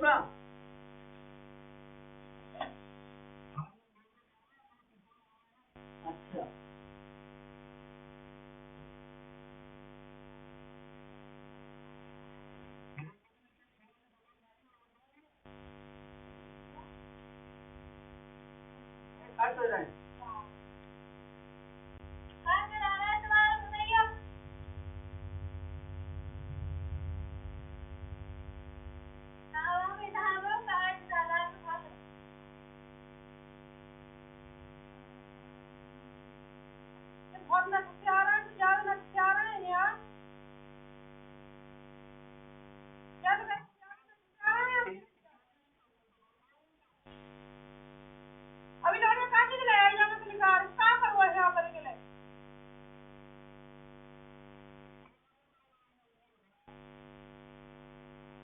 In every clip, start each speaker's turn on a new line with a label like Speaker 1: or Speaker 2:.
Speaker 1: अपना अच्छा काट तो रहे हैं अभी लोग कहाँ से ले आए जाने के लिए कहाँ पर हुआ यहाँ पर के लिए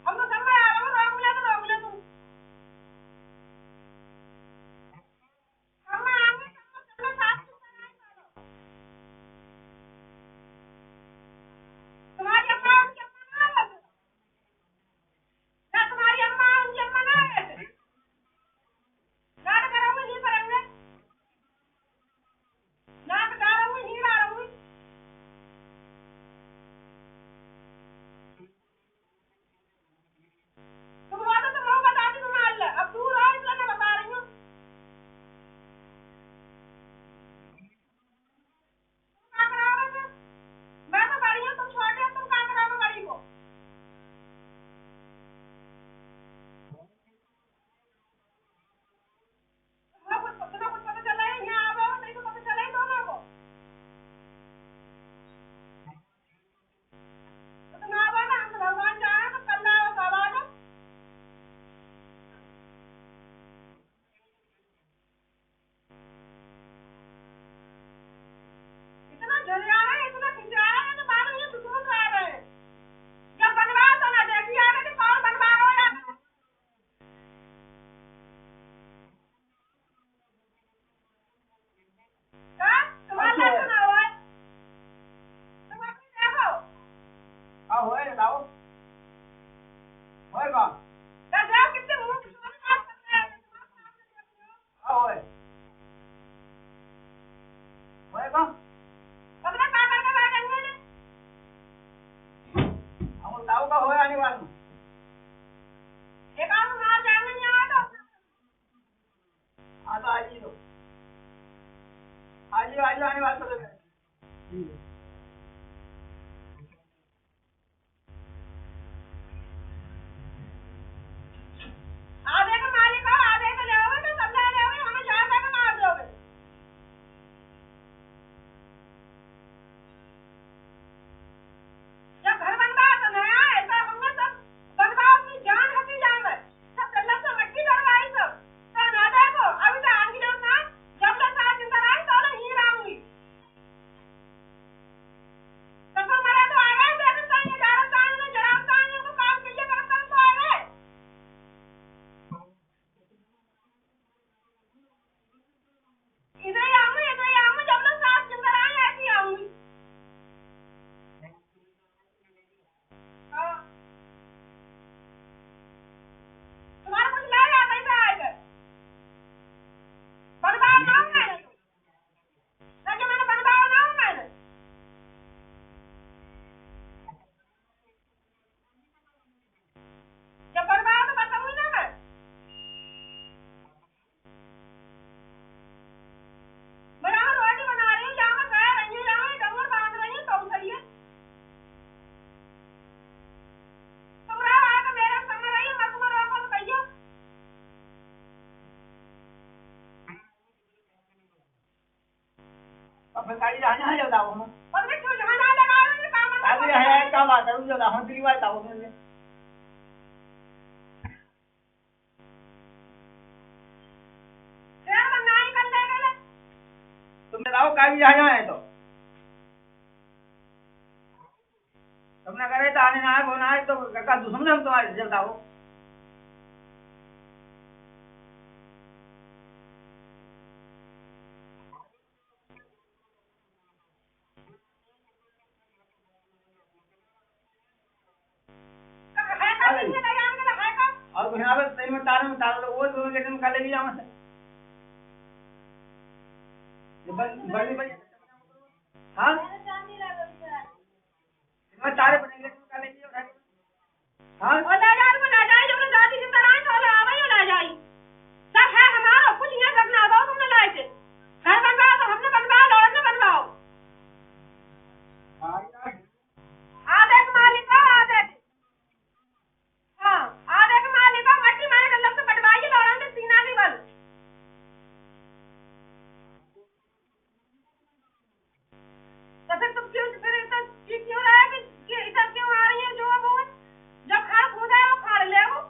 Speaker 1: हमको समय आ रहा है रोक ले तुम हम आएंगे चलो साथ तुम्हारी अम्मा उनकी अम्मा ना ना तुम्हारी अम्मा उनकी अम्मा ना नाटक करूँगी नहीं करेंगे नाटक करूँगी नहीं करूँगी तुम बोलो तो मैं बता दी तुम्हारे लिए अब दूर हो इसलिए मैं बता रही हूँ क्या कराओगे मैं तो बड़ी हूँ तुम छोटे हो तुम क्या कराओगे बड़ी को तुम्हें कुछ पता चला है यहाँ आओगे तेरे को पता चला है दोनों को तो तुम आओगे ना हम तो भगवान चाहे तो कल आओ कब आओ इतना झरिया है इतना खिंचा है तो बाद में सुकून रह रहे हैं जब बनवाओ तो ना देखिए आगे कि कौन बनवा रहा है क्या तुम्हारे लिए सुना हुआ है तुम अपनी देखो हाँ होए बताओ होएगा क्या जाओ कितने मुंह की बात करते हैं हाँ होए होएगा कब तक क्या करके बैठेंगे ने हम बताओ का होए आने वाला एक आध मार जाएंगे नहीं आए तो हाँ तो आज ही दो आज ही आने वाला तो ठीक है आधे का मालिक हो आधे का ले आओगे तो सब ले आओगे हमें 4 का मार दोगे जब घर बनवा तो नया ऐसा होंगे सब बनवाओ अपनी जान हटी जाए सब गलत से मट्टी करवाई सब तो ना देखो अभी तो आगे जो ना जब ले साथ जिंदा रही तो ही रहूंगी तो फिर मरे तो आ गए देखो चाहिए जा रहा चाहिए जरा चाहिए को काम के लिए करता तो आ गए इधर ही आऊंगी जब ले साथ जिंदा रही ऐसी आऊंगी हाँ तुम्हारा कुछ ले आता ही आएगा बनवाओ ना मैंने ना कि मैंने बनवाओ ना मैंने जब बनवाओ तो बताऊंगी ना मैं यहाँ रोटी बना रही हूँ यहाँ कह रही हूँ यहाँ डंगर बांध रही हूँ तो सही है तुम रहो आके मेरे संग रही हो मैं तुम्हें रोको तो कहियो अब गाड़ी जाना है बताओ हम पता क्यों जाना लगा रहे हैं काम अभी है क्या बात है उस जगह हम तेरी बात बताओ मुझे क्या बनना है कर लेगा तुम बताओ का भी जाना है तो तुमने करे तो आने ना है बोना है तो का दुश्मन हम तुम्हारे से बताओ और कुछ ना
Speaker 2: बराबर सही में तार तो वो दोनों के दिन काले भी जामा से बड़ी बड़ी हाँ मैं तारे बनेंगे तुम काले भी उठा हाँ
Speaker 1: और ले जा को ले जाए जो जाति जिंदा रही तो ले आवे ले जाई सब है हमारा कुछ ये रखना दो तुमने लाए थे घर बनवाओ तो हमने बनवाओ और ने बनवाओ आधे के मालिक को आधे हाँ आधे के मालिक को मट्टी मारे डल्ला से कटवाइए लौड़ा ने सीना भी बल तो फिर तुम क्यों फिर इतना क्यों रहा है कि इधर क्यों आ रही है जो वो जब खाड़ खुदा है वो खाड़ ले वो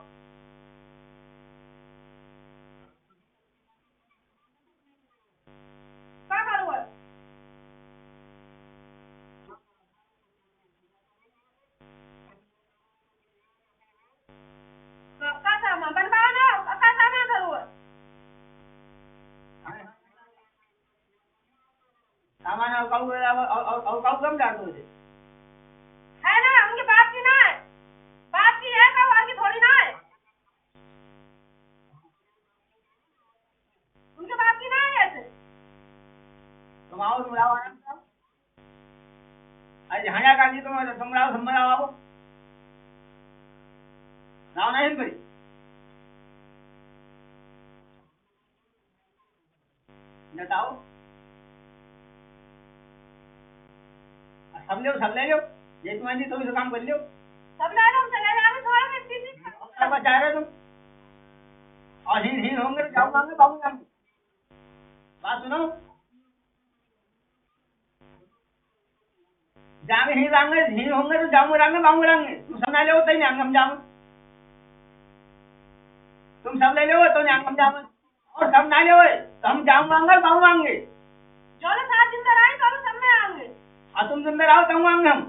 Speaker 1: क्या करो का सामान बनवाओ ना का सामान करो
Speaker 2: सामान और काऊ कम डाल दो
Speaker 1: है ना उनकी बात की ना है बात की है का और की थोड़ी ना है उनके बात की ना है ऐसे
Speaker 2: तुम आओ आज हणा का जी तुम आओ संभलाओ आओ नाव नहीं भाई बताओ सब ले लो ये तुम्हारी थोड़ी सा काम कर लो
Speaker 1: सब ले लो चले जाओ थोड़ा में चीज
Speaker 2: अब जा रहे तुम और ही होंगे तो जाऊंगा बाबूंगा बात सुनो जाएंगे ही होंगे तो जाऊंगे बाबूंगे तुम सब ना ले तो नहीं हम जाऊंगे तुम सब ले लो तो नहीं हम जाऊंगे और सब ना ले तो हम जाऊंगा बाबूंगे
Speaker 1: जो लोग साथ जिंदा रहे तो सब में आएंगे
Speaker 2: और तुम जिंदा रहो तो आएंगे हम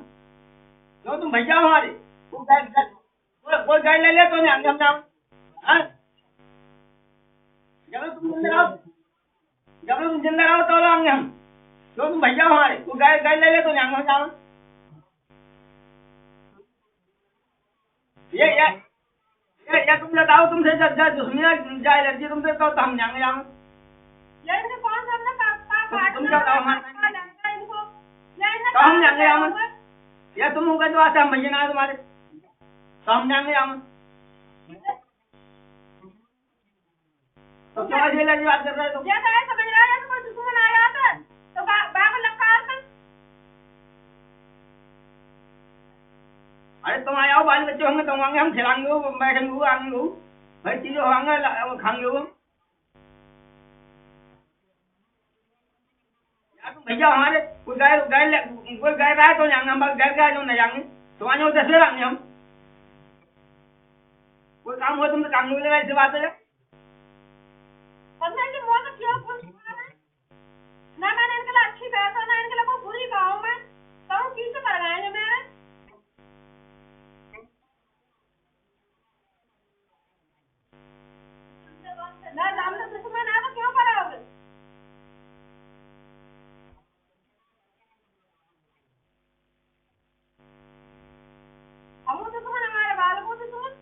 Speaker 2: जो तुम भैया हमारे कोई गाय ले तो नहीं हम जाओ जब तुम जिंदा रहो तो आएंगे हम जो तुम भैया हमारे कोई गाय ले तो नहीं हम जाओ ये तुम बताओ तुमसे दुश्मनी जाए लड़की तुमसे तो हम जाएंगे जाओ
Speaker 1: ये इनके कौन सा हमने
Speaker 2: तुम क्या बताओ हमारे
Speaker 1: इनको ये
Speaker 2: तो हम जाएंगे जाओ या तुम होगा तो आते हम भैया ना तुम्हारे तो हम जाएंगे जाओ तो क्यों ऐसी लड़की बात कर रहे हो
Speaker 1: ये तो है समझ रहा है तो कोई दुश्मन आ जाता है तो बाग लगा कर
Speaker 2: अरे तुम आए आओ बाल बच्चे होंगे तुम आएंगे हम खिलाएंगे बैठेंगे आएंगे भाई चीजें होंगे खाएंगे तुम भैया हमारे कोई गाय रहा है तो जाएंगे हम गाय का जो नहीं जाएंगे तुम आए 10 ले आएंगे हम कोई काम हो तुम तो काम नहीं ऐसी बात है
Speaker 1: हमने इनकी मौत क्यों ना मैंने इनके लिए अच्छी बात ना इनके लिए कोई बुरी गाँव में तो पीछे पड़ गए हैं मेरे ना सामने दुश्मन है तो क्यों कराओगे हम दुश्मन हमारे बाल को दुश्मन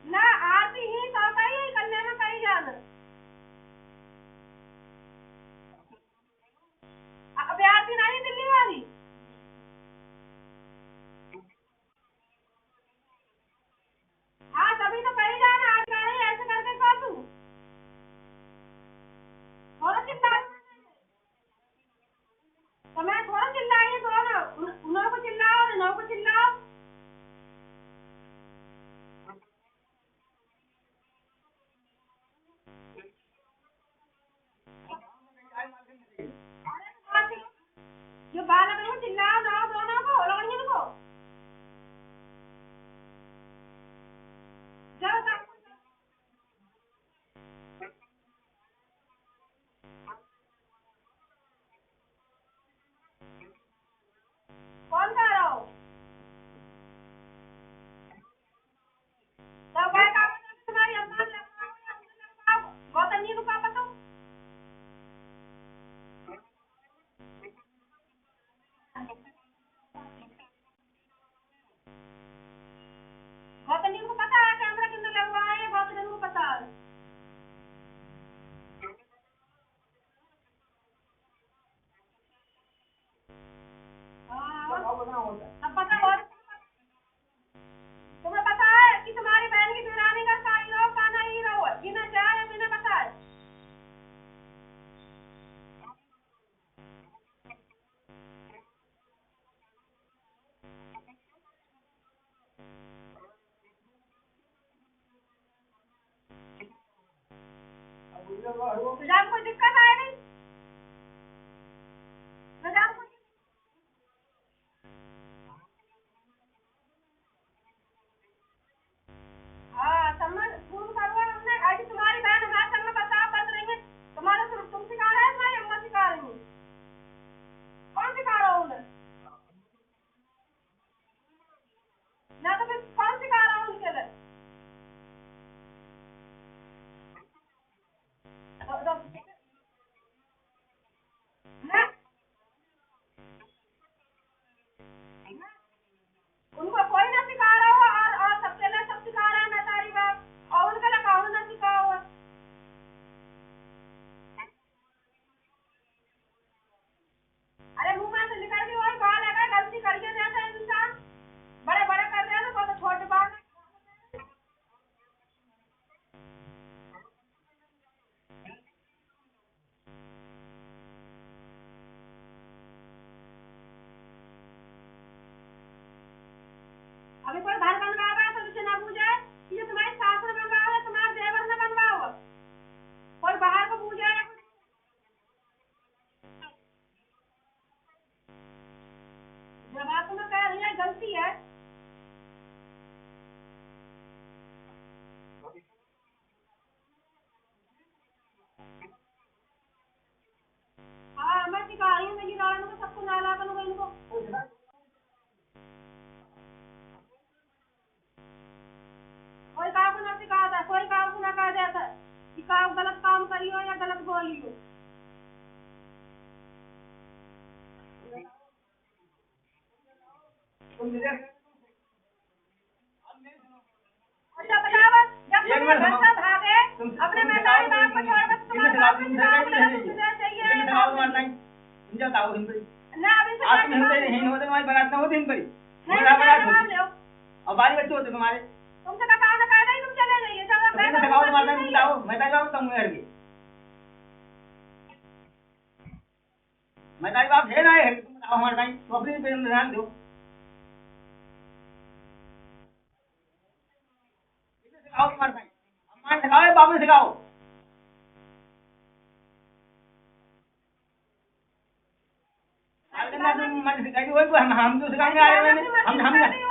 Speaker 1: ना आरती ही तो कहीं करने में कहीं जाना अब आरती नहीं दिल्ली वाली हाँ तभी तो कहीं जाना आज कह रही ऐसे करके कर तू थोड़ा चिल्ला तो मैं थोड़ा चिल्लाई दोनों उन्हों को चिल्लाओ और इन्हों को चिल्लाओ जो बालक है वो चिल्लाओ ना दोनों को लड़कियों को जब तक कौन कर रहा हो तो भाई का तुम्हारी अम्मा लगाओ गौतम जी को क्या पता गौतम जी को पता है कैमरा कितने लगवाए हैं गौतम जी को पता है हाँ अब पता और तुम्हें पता है कि तुम्हारी बहन की दुरानी का साई रहो का नहीं रहो जिन्हें जाए जिन्हें पता है तुझे कोई दिक्कत आए नहीं तुझे हाँ समझ फोन करो हमने आज तुम्हारी बहन हमारे संग में बता बस रही है तुम्हारा सिर्फ तुम सिखा रहे हो तुम्हारी अम्मा सिखा रही है कौन सिखा रहा हूँ उन्हें ना तो फिर कौन सिखा रहा हूँ उनके लिए ना उनको कोई ना सिखा रहा हो और सबके लिए सब सिखा रहे हैं मैं तारी बात और उनके लिए कौन ना सिखा हुआ अरे मुंह में से निकल के वही कहा लगा गलती करके देता है इंसान बड़े बड़े कर रहे हैं तो छोटे बात अभी कोई घर बनवावा है तो उसे ना पूछे कि ये तुम्हारी सास ने बनवाया है तुम्हारे देवर ने बनवाया हुआ कोई बाहर को पूछे जवाब तुम्हें कह रही है गलती है हाँ मैं सिखा रही हूँ मेरी रानी को सबको नाला बनूंगा इनको कोई काम को ना सिखाता कोई काम को ना कह देता कि काम गलत काम करियो या गलत बोलियो और जब बताओ जब
Speaker 2: एक
Speaker 1: तुम
Speaker 2: मिनट
Speaker 1: घर
Speaker 2: सुनो।
Speaker 1: से भागे अपने मैदानी बाप को छोड़ बस तुम्हारे बाप को चाहिए
Speaker 2: तुमच्या ताऊ हिंपरी
Speaker 1: ना अभी से
Speaker 2: आज तुम्हें होते नहीं होते तुम्हारी बारात ना होती हिंपरी मेरा बारात होती और बारी बच्चे होते तुम्हारे
Speaker 1: तुमसे का काम कर रही तुम चले जाइए जब
Speaker 2: तो तुम सिखाओ तुम्हारा तुम बताओ मैं ताई बाप तुम घर के मैं ताई बाप है ना है तुम बताओ हमारे ताई तो अपनी पे ध्यान दो सिखाओ तुम्हारे ताई अम्मा ने सिखाओ बाप ने सिखाओ मैं सिखाई वही हम जो सिखाने आए हुए हैं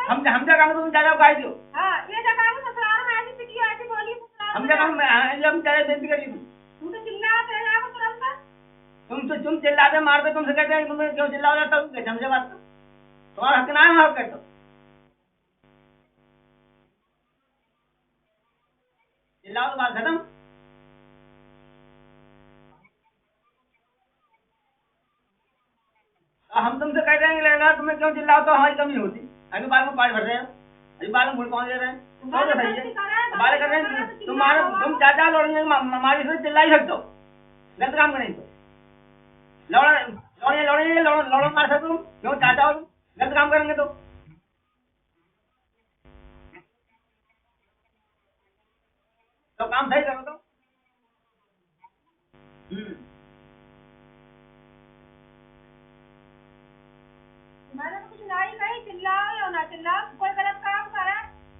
Speaker 2: हम क्या काम तुम ज्यादा गाई दो
Speaker 1: हाँ ये जगह में ससुराल में ऐसी पिटी ऐसी बोली
Speaker 2: हम क्या काम हम ज्यादा बेइज्जती करी
Speaker 1: तुम तो चिल्लाते हैं आपको तुरंत
Speaker 2: तुम चिल्लाते मारते तुमसे कहते हैं तुम्हें क्यों चिल्ला रहा था तुम हमसे बात तुम्हारा हक ना है हक कर दो चिल्लाओ तो बात खत्म हम तुमसे कह रहे हैं तुम्हें क्यों चिल्लाओ तो हमारी कमी होती अभी बाल में पानी भर रहे हैं अभी बाल में गुड़ पहुंच दे रहे हैं तो सही है बाले कर रहे हैं तुम चाचा लौड़ेंगे हमारी से चिल्ला ही सकते हो गलत काम करें तो लौड़ो मार सकते तुम क्यों चाचा हो तुम गलत काम करेंगे तो काम सही करो तो
Speaker 1: मैंने तो कुछ नहीं कही चिल्लाओ या ना चिल्लाओ कोई गलत काम करे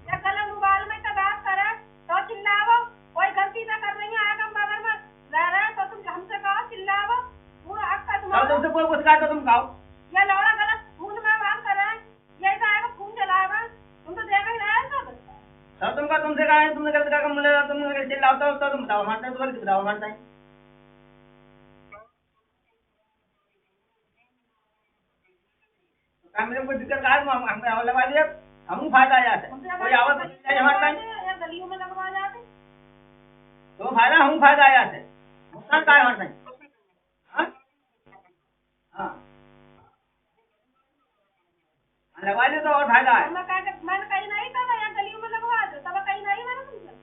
Speaker 1: या गलत मोबाइल में का बात करे तो चिल्लाओ कोई गलती ना कर रही है आगे हम बगल में रह रहे हैं तो तुम हमसे कहो चिल्लाओ पूरा हक का तुम्हारा
Speaker 2: तुमसे कोई कुछ कहा तो तुम कहो
Speaker 1: ये लौड़ा गलत खून में बात कर रहे हैं यही तो आएगा खून चलाएगा तुम तो देख ही रहे हो
Speaker 2: सब तुमसे कहा है तुमने गलत कहा मुझे तुम चिल्लाओ तो तुम बताओ हमारे तो गलत बताओ हमारे मेरे को दिक्कत कहा हम लगा दिया हम फायदा आ जाते कोई आवत हमारे
Speaker 1: गलियों में लगवा जाते
Speaker 2: तो फायदा हम फायदा आ जाते नुकसान का है हमारे हाँ लगवा लियो तो और फायदा है
Speaker 1: मैंने कहीं नहीं था या गलियों में लगवा दो तब कहीं नहीं मैंने तुमसे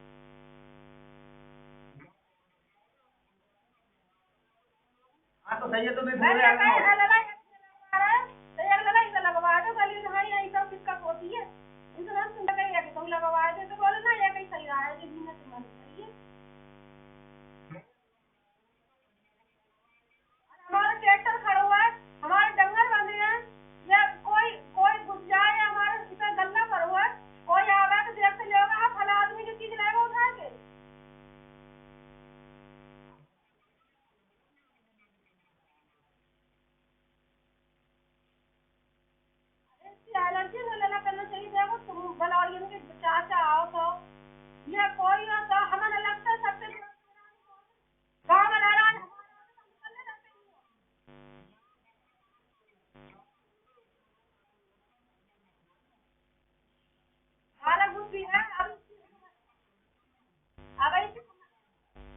Speaker 2: हाँ तो सही है तो
Speaker 1: लगवा दो गली यही सब दिक्कत होती है इंश्योरेंस तुम कहीं तुम लगवा दे तो बोले ना ये कहीं सही रहा है सही है हमारा ट्रैक्टर खड़ा हुआ है हमारे डंगर बंधे हैं या कोई कोई घुस जाए या हमारे इतना गल्ला पड़ा हुआ है कोई आवे तो देख से लेगा हाँ फला आदमी की चीज लेगा उठा के एलर्जी ना करना चाहिए देखो तुम बलौरियों के चाचा आओ तो या कोई हो तो हमें लगता है सबसे गाँव में लड़ा हालत बुद्धि है अब ऐसी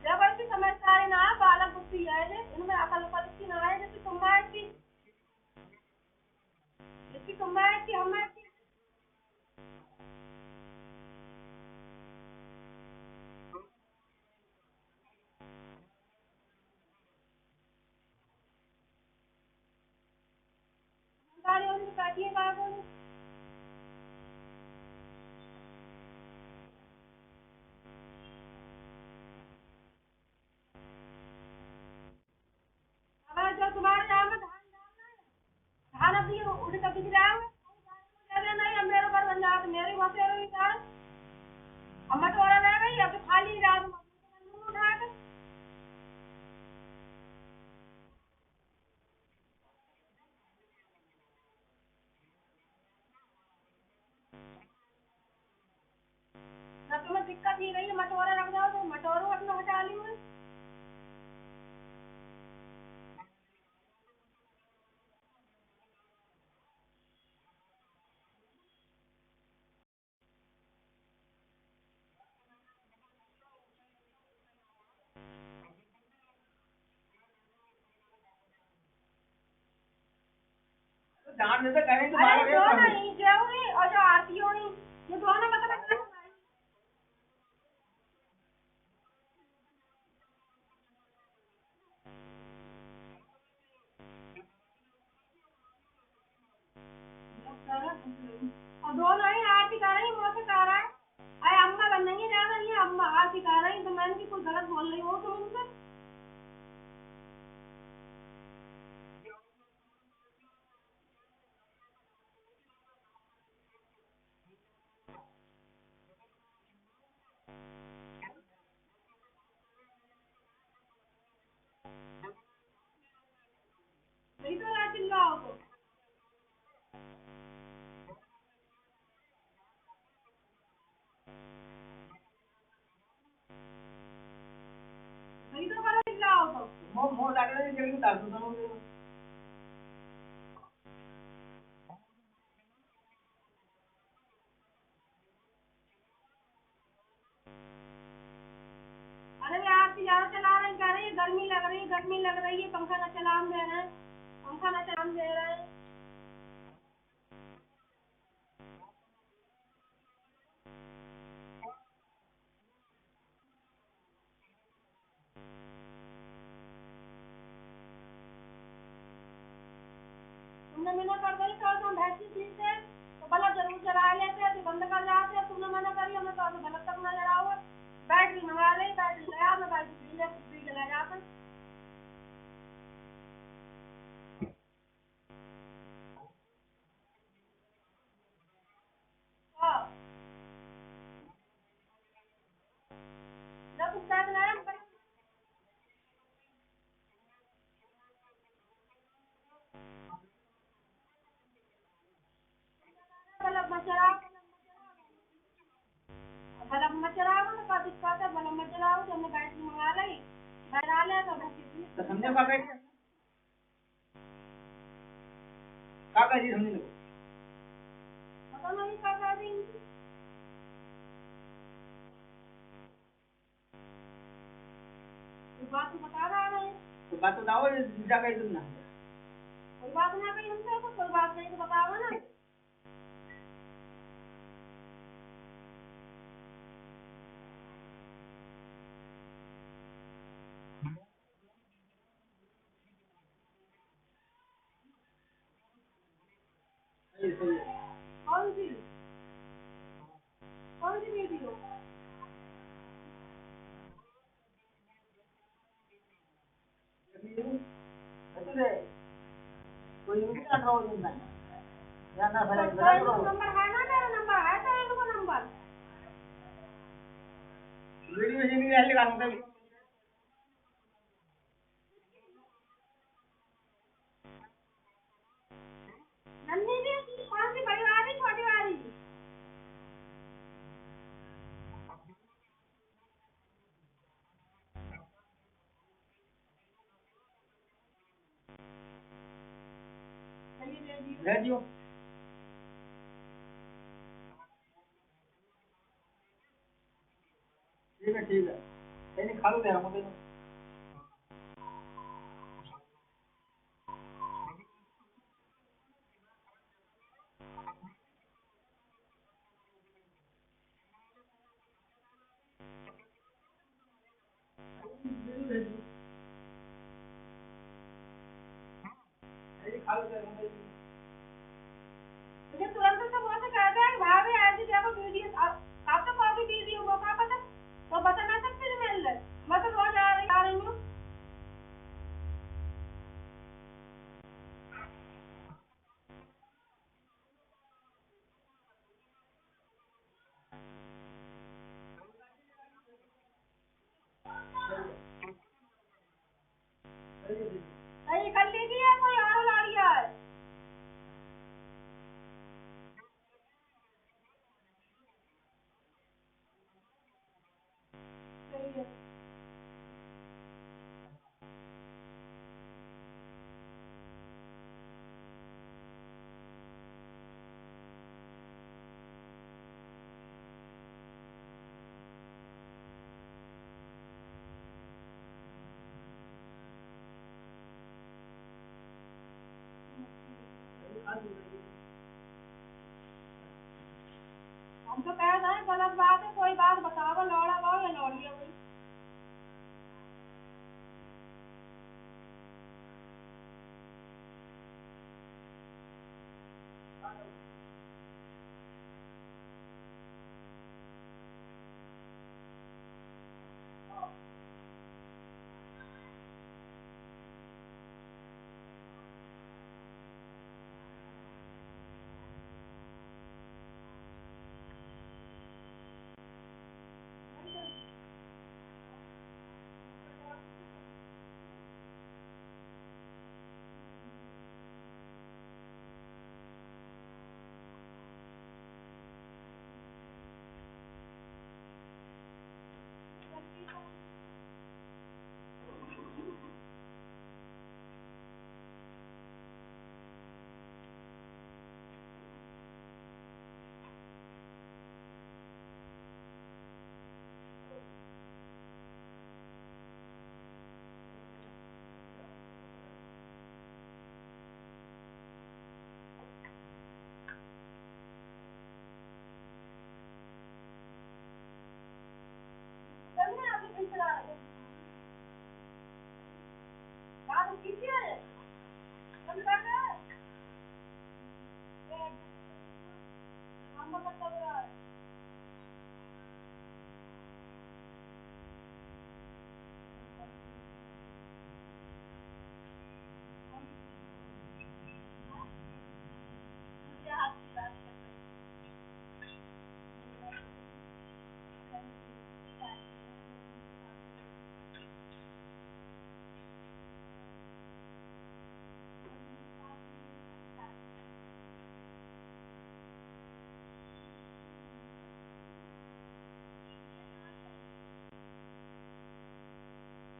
Speaker 1: जब ऐसी समझदारी ना बालक बुद्धि है इनमें अकल उकल की ना है जैसे तुम हमें उनकी काटिए कागज अब जो तुम्हारे यहाँ में धान अपनी उड़ का बिक रहा है नहीं अब मेरे पर बन जाओ मेरी मसे रही था अब मटोरा रह गई अब खाली रात उठा के ना तुम्हें दिक्कत ही रही है मटोरा रख जाओ तो मटोरू अपना हटा ली हुई
Speaker 2: डांट देते करें तो
Speaker 1: अरे जो नहीं गेहूं और जो आरती होनी ये दोनों मतलब और दोनों ही आरती कर रही मुँह से कर रहा है अरे अम्मा बन नहीं ज्यादा नहीं अम्मा आरती कर रही तो मैंने कुछ गलत बोल रही हो तुम उनसे नहीं तो ना चिल्लाओ तो नहीं तो करो चिल्लाओ तो
Speaker 2: मोह डालने के लिए डाल दो
Speaker 1: अरे वे आरती ज्यादा चला रही कह रही है गर्मी लग रही है पंखा ना चलान दे रहे हैं पंखा ना चलान दे रहे हैं तुमने मना कर दी तो हम भैंसी पीते तो बल्ब जरूर जला लेते तो बंद कर जाते। तुमने मना करी हमने तो बल्ब तक न जला हुआ। बैटरी मंगा ली, बैटरी लगा, मैं बैटरी पी के ले जाते। हाँ, जब उसका नया बल्ब मत जलाओ, बल्ब मत जलाओ तो क्या दिक्कत है? बल्ब मत जलाओ तो हमने बैटरी मंगा ली, बना ले तो भैंसी पी।
Speaker 2: तो समझो का कैसे का कैसे समझ लो
Speaker 1: पता नहीं क्या कर रही थी। कोई बात बता रहा है,
Speaker 2: तो बात तो दाओ दूसरा कहीं तुम ना
Speaker 1: कोई बात ना कही हमसे तो कोई बात नहीं तो बताओ ना।
Speaker 2: सही है
Speaker 1: कौन सी, कौन सी वीडियो?
Speaker 2: तो दे कोई भी ना हो तुम ना या ना
Speaker 1: तो
Speaker 2: फैला बता दो
Speaker 1: नंबर है ना, मेरा नंबर है तो एक नंबर।
Speaker 2: वीडियो से भी ऐसे काम होता है
Speaker 1: नन्ही जी कौन सी, बड़ी वाली छोटी वाली? चलिए ले लीजिए।
Speaker 2: भेज दियो ठीक है कहीं खा लो दे रहा हूँ खा लो दे रहा हूँ
Speaker 1: मुझे तुरंत से वो से कह दे भाभी ऐसी देखो वीडियो, आप तो कहोगे वीडियो को क्या पता, तो बता ना सकते मिल रहे। मैं तो रोज आ रही हूँ। सही कर लीजिए, कोई और ला लिया है। सही है। हम तो कह रहे हैं गलत बात है, कोई बात बताओ, लौड़ा गाओ या लौड़िया कोई। मतलब चल रहा है मुझे हाथ की बात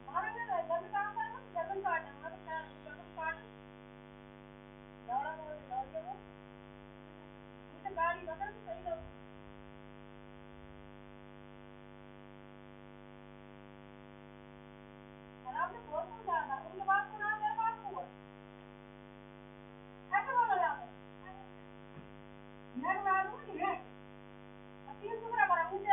Speaker 1: मारेंगे ना जब काम करेंगे तो जगन काटेंगे तो क्या जगन काट दौड़ा दौड़िए वो मुझे गाड़ी बदल तो सही लोग आराम से बोल तो जाना उनके बात को ना मेरे बात को बोल ऐसे बोलो यहाँ पे मैं बना दूंगी मैं 3 टुकड़ा करा मुझे